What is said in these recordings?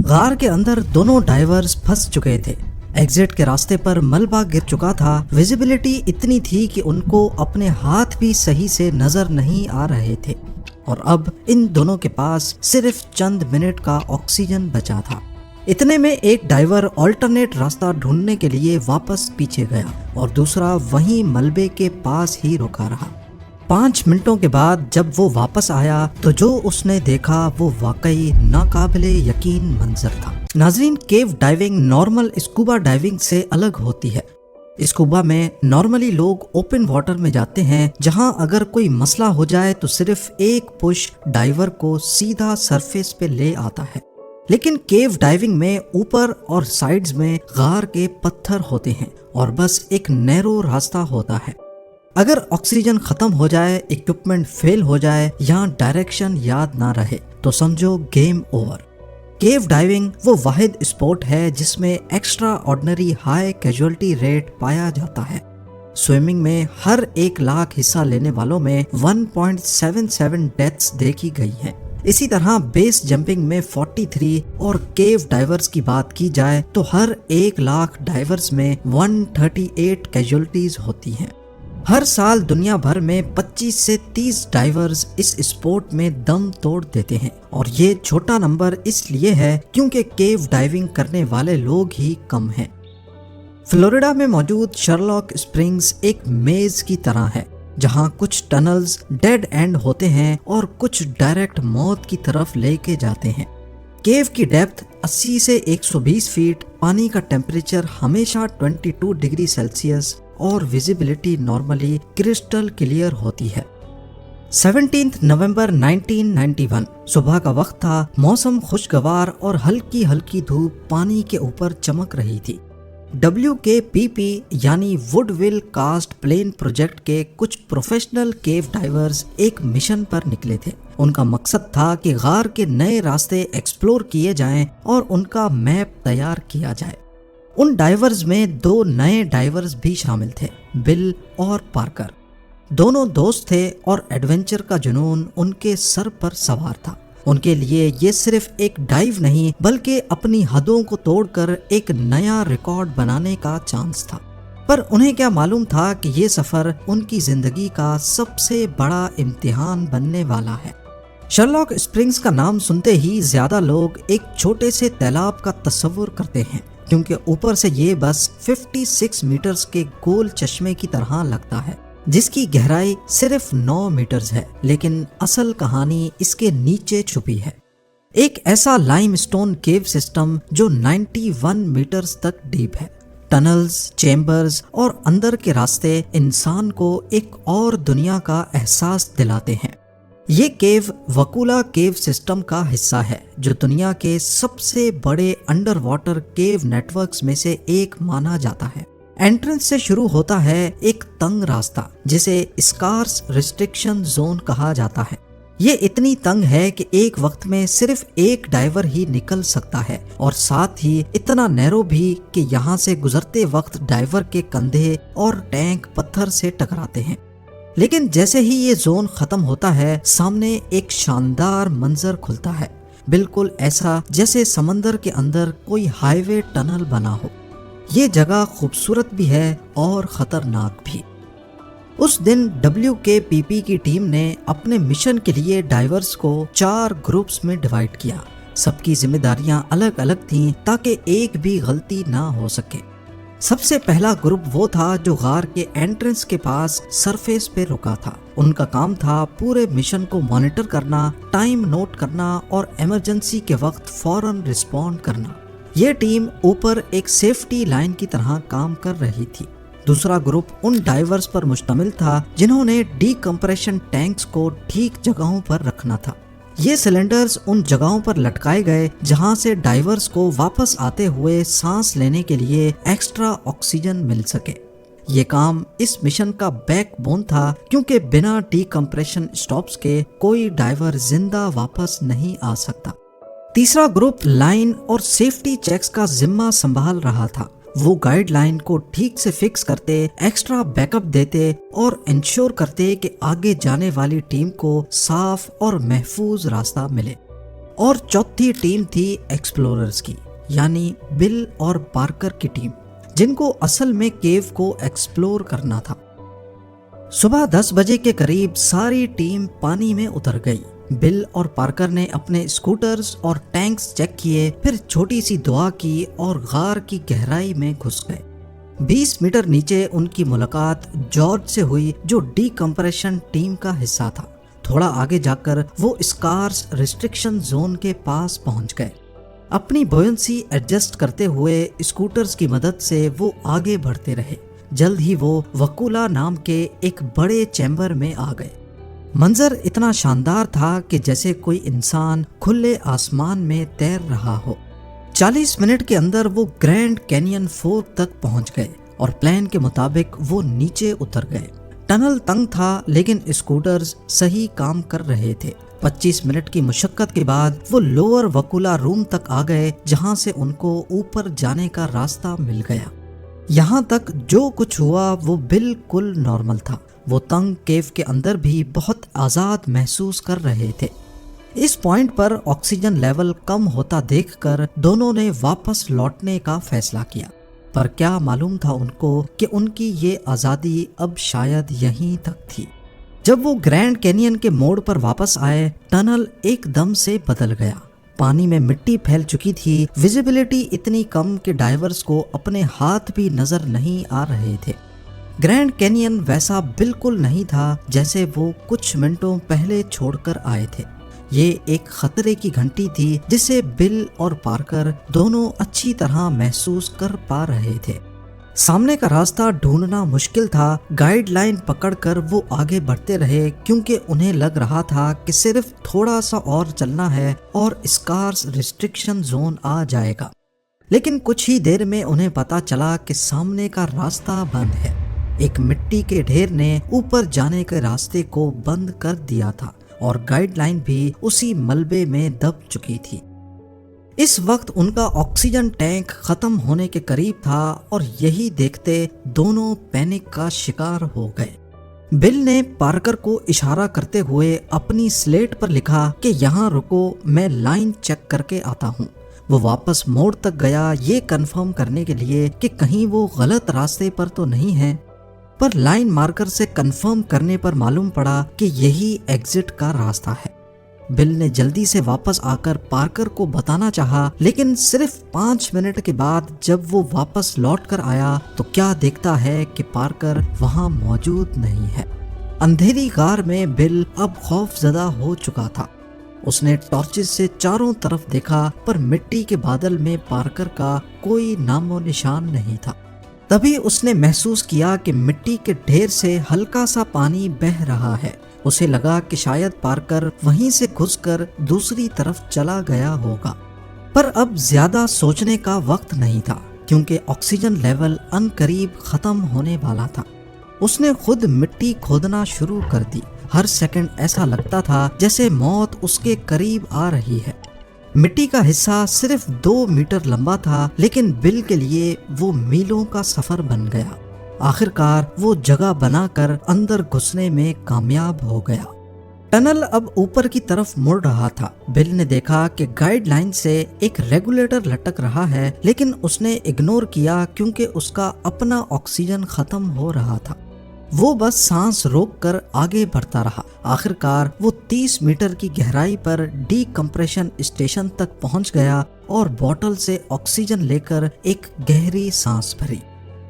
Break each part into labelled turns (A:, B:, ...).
A: غار کے اندر دونوں ڈائیورز پھنس چکے تھے۔ ایگزٹ کے راستے پر ملبہ گر چکا تھا۔ ویزیبلٹی اتنی تھی کہ ان کو اپنے ہاتھ بھی صحیح سے نظر نہیں آ رہے تھے، اور اب ان دونوں کے پاس صرف چند منٹ کا آکسیجن بچا تھا۔ اتنے میں ایک ڈائیور آلٹرنیٹ راستہ ڈھونڈنے کے لیے واپس پیچھے گیا اور دوسرا وہیں ملبے کے پاس ہی رکا رہا۔ 5 منٹوں کے بعد جب وہ واپس آیا تو جو اس نے دیکھا وہ واقعی ناقابل یقین منظر تھا۔ ناظرین، کیو ڈائیونگ نارمل اسکوبا ڈائیونگ سے الگ ہوتی ہے۔ اسکوبا میں نارملی لوگ اوپن واٹر میں جاتے ہیں جہاں اگر کوئی مسئلہ ہو جائے تو صرف ایک پش ڈائیور کو سیدھا سرفیس پہ لے آتا ہے، لیکن کیو ڈائیونگ میں اوپر اور سائیڈز میں غار کے پتھر ہوتے ہیں اور بس ایک نیرو راستہ ہوتا ہے۔ اگر آکسیجن ختم ہو جائے، اکوپمنٹ فیل ہو جائے یا ڈائریکشن یاد نہ رہے تو سمجھو گیم اوور۔ کیو ڈائیونگ وہ واحد اسپورٹ ہے جس میں ایکسٹرا آرڈنری ہائی کیجوالٹی ریٹ پایا جاتا ہے۔ سوئمنگ میں ہر 1 لاکھ حصہ لینے والوں میں 1.77 ڈیتھس دیکھی گئی ہیں۔ اسی طرح بیس جمپنگ میں 43 اور کیو ڈائیورز کی بات کی جائے تو ہر 1 لاکھ ڈائیورز میں 138 کیجوالٹیز ہوتی ہیں۔ ہر سال دنیا بھر میں 25 سے 30 ڈائیورز اس اسپورٹ میں دم توڑ دیتے ہیں، اور یہ چھوٹا نمبر اس لیے ہے کیونکہ کیو ڈائیونگ کرنے والے لوگ ہی کم ہیں۔ فلوریڈا میں موجود شرلاک اسپرنگز ایک میز کی طرح ہے جہاں کچھ ٹنلز ڈیڈ اینڈ ہوتے ہیں اور کچھ ڈائریکٹ موت کی طرف لے کے جاتے ہیں۔ کیو کی ڈیپتھ 80 سے 120 فیٹ، پانی کا ٹیمپریچر ہمیشہ 22 ڈگری سیلسیس اور ویزیبلٹی نارملی کرسٹل کلیئر ہوتی ہے۔ 17 نومبر 1991 صبح کا وقت تھا، موسم خوشگوار اور ہلکی ہلکی دھوپ پانی کے اوپر چمک رہی تھی۔ WKPP یعنی Woodville karst plain project کے کچھ پروفیشنل کیو ڈائیورز ایک مشن پر نکلے تھے۔ ان کا مقصد تھا کہ غار کے نئے راستے ایکسپلور کیے جائیں اور ان کا میپ تیار کیا جائے۔ ان ڈائیورز میں 2 نئے ڈائیورز بھی شامل تھے، بل اور پارکر۔ دونوں دوست تھے اور ایڈونچر کا جنون ان کے سر پر سوار تھا۔ ان کے لیے یہ صرف ایک ڈائیو نہیں بلکہ اپنی حدوں کو توڑ کر ایک نیا ریکارڈ بنانے کا چانس تھا۔ پر انہیں کیا معلوم تھا کہ یہ سفر ان کی زندگی کا سب سے بڑا امتحان بننے والا ہے۔ شرلاک اسپرنگز کا نام سنتے ہی زیادہ لوگ ایک چھوٹے سے تالاب کا تصور کرتے ہیں، کیونکہ اوپر سے یہ بس 56 میٹرز کے گول چشمے کی طرح لگتا ہے جس کی گہرائی صرف 9 میٹرز ہے، لیکن اصل کہانی اس کے نیچے چھپی ہے۔ ایک ایسا لائم سٹون کیو سسٹم جو 91 میٹرز تک ڈیپ ہے۔ ٹنلز، چیمبرز اور اندر کے راستے انسان کو ایک اور دنیا کا احساس دلاتے ہیں۔ یہ کیو وکولا کیو سسٹم کا حصہ ہے جو دنیا کے سب سے بڑے انڈر واٹر کیو نیٹ ورکس میں سے ایک مانا جاتا ہے۔ انٹرنس سے شروع ہوتا ہے ایک تنگ راستہ جسے اسکارس ریسٹرکشن زون کہا جاتا ہے۔ یہ اتنی تنگ ہے کہ ایک وقت میں صرف ایک ڈائیور ہی نکل سکتا ہے، اور ساتھ ہی اتنا نیرو بھی کہ یہاں سے گزرتے وقت ڈائیور کے کندھے اور ٹینک پتھر سے ٹکراتے ہیں۔ لیکن جیسے ہی یہ زون ختم ہوتا ہے، سامنے ایک شاندار منظر کھلتا ہے، بالکل ایسا جیسے سمندر کے اندر کوئی ہائی وے ٹنل بنا ہو۔ یہ جگہ خوبصورت بھی ہے اور خطرناک بھی۔ اس دن WKPP کی ٹیم نے اپنے مشن کے لیے ڈائیورز کو 4 گروپس میں ڈیوائیڈ کیا۔ سب کی ذمہ داریاں الگ الگ تھیں تاکہ ایک بھی غلطی نہ ہو سکے۔ سب سے پہلا گروپ وہ تھا جو غار کے انٹرنس کے پاس سرفیس پہ رکا تھا۔ ان کا کام تھا پورے مشن کو مانیٹر کرنا، ٹائم نوٹ کرنا اور ایمرجنسی کے وقت فوراً رسپونڈ کرنا۔ یہ ٹیم اوپر ایک سیفٹی لائن کی طرح کام کر رہی تھی۔ دوسرا گروپ ان ڈائیورز پر مشتمل تھا جنہوں نے ڈی کمپریشن ٹینکس کو ٹھیک جگہوں پر رکھنا تھا۔ یہ سلنڈرز ان جگہوں پر لٹکائے گئے جہاں سے ڈائیورز کو واپس آتے ہوئے سانس لینے کے لیے ایکسٹرا آکسیجن مل سکے۔ یہ کام اس مشن کا بیک بون تھا کیونکہ بنا ڈی کمپریشن سٹاپس کے کوئی ڈائیور زندہ واپس نہیں آ سکتا۔ تیسرا گروپ لائن اور سیفٹی چیکس کا ذمہ سنبھال رہا تھا۔ وہ گائیڈ لائن کو ٹھیک سے فکس کرتے، ایکسٹرا بیک اپ دیتے اور انشور کرتے کہ آگے جانے والی ٹیم کو صاف اور محفوظ راستہ ملے۔ اور چوتھی ٹیم تھی ایکسپلوررز کی، یعنی بل اور پارکر کی ٹیم، جن کو اصل میں کیو کو ایکسپلور کرنا تھا۔ صبح 10 بجے کے قریب ساری ٹیم پانی میں اتر گئی۔ بل اور پارکر نے اپنے اسکوٹرز اور ٹینکس چیک کیے، پھر چھوٹی سی دعا کی اور غار کی گہرائی میں گھس گئے۔ 20 میٹر نیچے ان کی ملاقات جارج سے ہوئی، جو ڈی کمپریشن ٹیم کا حصہ تھا۔ تھوڑا آگے جا کر وہ اسکارس ریسٹرکشن زون کے پاس پہنچ گئے۔ اپنی بوئنسی ایڈجسٹ کرتے ہوئے اسکوٹرز کی مدد سے وہ آگے بڑھتے رہے۔ جلد ہی وہ وکولا نام کے ایک بڑے چیمبر میں آ گئے۔ منظر اتنا شاندار تھا کہ جیسے کوئی انسان کھلے آسمان میں تیر رہا ہو۔ 40 منٹ کے اندر وہ گرینڈ کینین فورک تک پہنچ گئے اور پلان کے مطابق وہ نیچے اتر گئے۔ ٹنل تنگ تھا لیکن اسکوٹرز صحیح کام کر رہے تھے۔ 25 منٹ کی مشقت کے بعد وہ لوور وکولا روم تک آ گئے، جہاں سے ان کو اوپر جانے کا راستہ مل گیا۔ یہاں تک جو کچھ ہوا وہ بالکل نارمل تھا۔ وہ تنگ کیو کے اندر بھی بہت آزاد محسوس کر رہے تھے۔ اس پوائنٹ پر آکسیجن لیول کم ہوتا دیکھ کر دونوں نے واپس لوٹنے کا فیصلہ کیا، پر کیا معلوم تھا ان کو کہ ان کی یہ آزادی اب شاید یہیں تک تھی۔ جب وہ گرینڈ کینین کے موڑ پر واپس آئے، ٹنل ایک دم سے بدل گیا۔ پانی میں مٹی پھیل چکی تھی، ویزیبلٹی اتنی کم کہ ڈائیورز کو اپنے ہاتھ بھی نظر نہیں آ رہے تھے۔ گرینڈ کینین ویسا بالکل نہیں تھا جیسے وہ کچھ منٹوں پہلے چھوڑ کر آئے تھے۔ یہ ایک خطرے کی گھنٹی تھی جسے بل اور پارکر دونوں اچھی طرح محسوس کر پا رہے تھے۔ سامنے کا راستہ ڈھونڈنا مشکل تھا۔ گائیڈ لائن پکڑ کر وہ آگے بڑھتے رہے، کیونکہ انہیں لگ رہا تھا کہ صرف تھوڑا سا اور چلنا ہے اور اسکارس ریسٹرکشن زون آ جائے گا۔ لیکن کچھ ہی دیر میں انہیں پتا چلا کہ سامنے کا راستہ بند ہے۔ ایک مٹی کے ڈھیر نے اوپر جانے کے راستے کو بند کر دیا تھا اور گائیڈ لائن بھی اسی ملبے میں دب چکی تھی۔ اس وقت ان کا آکسیجن ٹینک ختم ہونے کے قریب تھا اور یہی دیکھتے دونوں پینک کا شکار ہو گئے۔ بل نے پارکر کو اشارہ کرتے ہوئے اپنی سلیٹ پر لکھا کہ یہاں رکو، میں لائن چیک کر کے آتا ہوں۔ وہ واپس موڑ تک گیا یہ کنفرم کرنے کے لیے کہ کہیں وہ غلط راستے پر تو نہیں ہے، پر لائن مارکر سے کنفرم کرنے پر معلوم پڑا کہ یہی ایگزٹ کا راستہ ہے۔ بل نے جلدی سے واپس آ کر پارکر کو بتانا چاہا، لیکن صرف 5 منٹ کے بعد جب وہ واپس لوٹ کر آیا تو کیا دیکھتا ہے کہ پارکر وہاں موجود نہیں ہے۔ اندھیری غار میں بل اب خوف زدہ ہو چکا تھا۔ اس نے ٹارچز سے چاروں طرف دیکھا، پر مٹی کے بادل میں پارکر کا کوئی نام و نشان نہیں تھا۔ تبھی اس نے محسوس کیا کہ مٹی کے ڈھیر سے ہلکا سا پانی بہہ رہا ہے۔ اسے لگا کہ شاید پارکر وہیں سے گھس کر دوسری طرف چلا گیا ہوگا، پر اب زیادہ سوچنے کا وقت نہیں تھا، کیونکہ آکسیجن لیول ان قریب ختم ہونے والا تھا۔ اس نے خود مٹی کھودنا شروع کر دی۔ ہر سیکنڈ ایسا لگتا تھا جیسے موت اس کے قریب آ رہی ہے۔ مٹی کا حصہ صرف 2 میٹر لمبا تھا، لیکن بل کے لیے وہ میلوں کا سفر بن گیا۔ آخرکار وہ جگہ بنا کر اندر گھسنے میں کامیاب ہو گیا۔ ٹنل اب اوپر کی طرف مڑ رہا تھا۔ بل نے دیکھا کہ گائیڈ لائن سے ایک ریگولیٹر لٹک رہا ہے، لیکن اس نے اگنور کیا کیونکہ اس کا اپنا آکسیجن ختم ہو رہا تھا۔ وہ بس سانس روک کر آگے بڑھتا رہا۔ آخرکار وہ 30 میٹر کی گہرائی پر ڈی کمپریشن اسٹیشن تک پہنچ گیا اور بوتل سے آکسیجن لے کر ایک گہری سانس بھری۔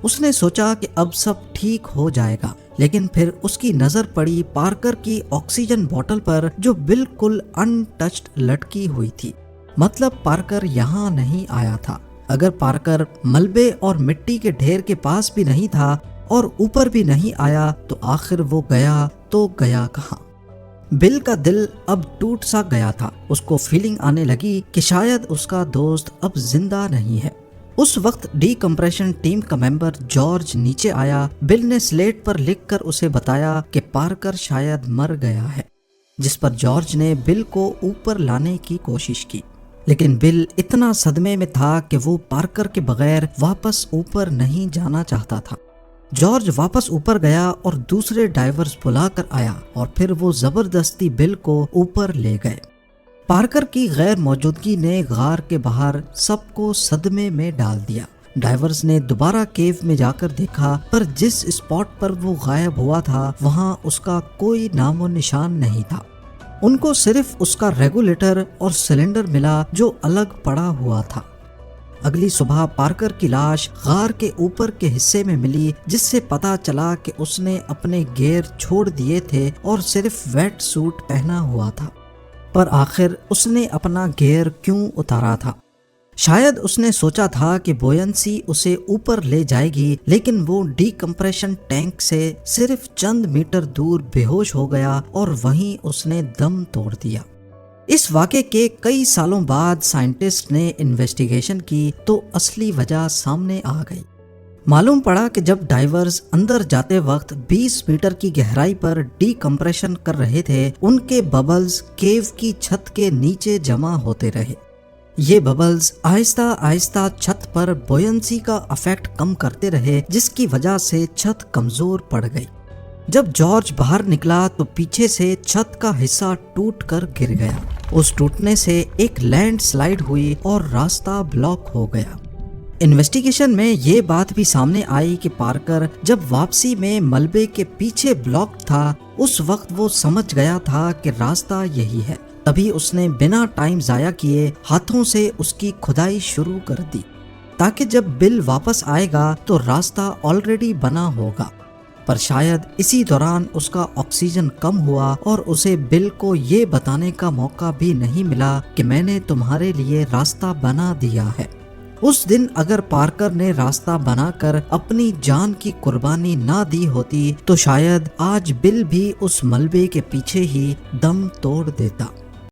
A: اس نے سوچا کہ اب سب ٹھیک ہو جائے گا، لیکن پھر اس کی نظر پڑی پارکر کی آکسیجن بوتل پر، جو بالکل ان ٹچڈ لٹکی ہوئی تھی۔ مطلب پارکر یہاں نہیں آیا تھا۔ اگر پارکر ملبے اور مٹی کے ڈھیر کے پاس بھی نہیں تھا اور اوپر بھی نہیں آیا تو آخر وہ گیا تو گیا کہاں؟ بل کا دل اب ٹوٹ سا گیا تھا۔ اس کو فیلنگ آنے لگی کہ شاید اس کا دوست اب زندہ نہیں ہے۔ اس وقت ڈی کمپریشن ٹیم کا ممبر جارج نیچے آیا۔ بل نے سلیٹ پر لکھ کر اسے بتایا کہ پارکر شاید مر گیا ہے، جس پر جارج نے بل کو اوپر لانے کی کوشش کی، لیکن بل اتنا صدمے میں تھا کہ وہ پارکر کے بغیر واپس اوپر نہیں جانا چاہتا تھا۔ جارج واپس اوپر گیا اور دوسرے ڈائیورز بلا کر آیا اور پھر وہ زبردستی بل کو اوپر لے گئے۔ پارکر کی غیر موجودگی نے غار کے باہر سب کو صدمے میں ڈال دیا۔ ڈائیورز نے دوبارہ کیو میں جا کر دیکھا، پر جس اسپاٹ پر وہ غائب ہوا تھا وہاں اس کا کوئی نام و نشان نہیں تھا۔ ان کو صرف اس کا ریگولیٹر اور سلنڈر ملا جو الگ پڑا ہوا تھا۔ اگلی صبح پارکر کی لاش غار کے اوپر کے حصے میں ملی، جس سے پتا چلا کہ اس نے اپنے گیئر چھوڑ دیے تھے اور صرف ویٹ سوٹ پہنا ہوا تھا۔ پر آخر اس نے اپنا گیئر کیوں اتارا تھا؟ شاید اس نے سوچا تھا کہ بوینسی اسے اوپر لے جائے گی، لیکن وہ ڈی کمپریشن ٹینک سے صرف چند میٹر دور بے ہوش ہو گیا اور وہیں اس نے دم توڑ دیا۔ اس واقعے کے کئی سالوں بعد سائنٹسٹ نے انویسٹیگیشن کی تو اصلی وجہ سامنے آ گئی۔ معلوم پڑا کہ جب ڈائیورز اندر جاتے وقت 20 میٹر کی گہرائی پر ڈی کمپریشن کر رہے تھے، ان کے ببلز کیو کی چھت کے نیچے جمع ہوتے رہے۔ یہ ببلز آہستہ آہستہ چھت پر بوینسی کا افیکٹ کم کرتے رہے، جس کی وجہ سے چھت کمزور پڑ گئی۔ جب جارج باہر نکلا تو پیچھے سے چھت کا حصہ ٹوٹ کر گر گیا۔ اس ٹوٹنے سے ایک لینڈ سلائیڈ ہوئی اور راستہ بلاک ہو گیا۔ انویسٹیگیشن میں یہ بات بھی سامنے آئی کہ پارکر جب واپسی میں ملبے کے پیچھے بلاک تھا، اس وقت وہ سمجھ گیا تھا کہ راستہ یہی ہے۔ تبھی اس نے بنا ٹائم ضائع کیے ہاتھوں سے اس کی کھدائی شروع کر دی، تاکہ جب بل واپس آئے گا تو راستہ آلریڈی بنا ہوگا۔ پر شاید اسی دوران اس کا آکسیجن کم ہوا اور اسے بل کو یہ بتانے کا موقع بھی نہیں ملا کہ میں نے تمہارے لیے راستہ بنا دیا ہے۔ اس دن اگر پارکر نے راستہ بنا کر اپنی جان کی قربانی نہ دی ہوتی تو شاید آج بل بھی اس ملبے کے پیچھے ہی دم توڑ دیتا۔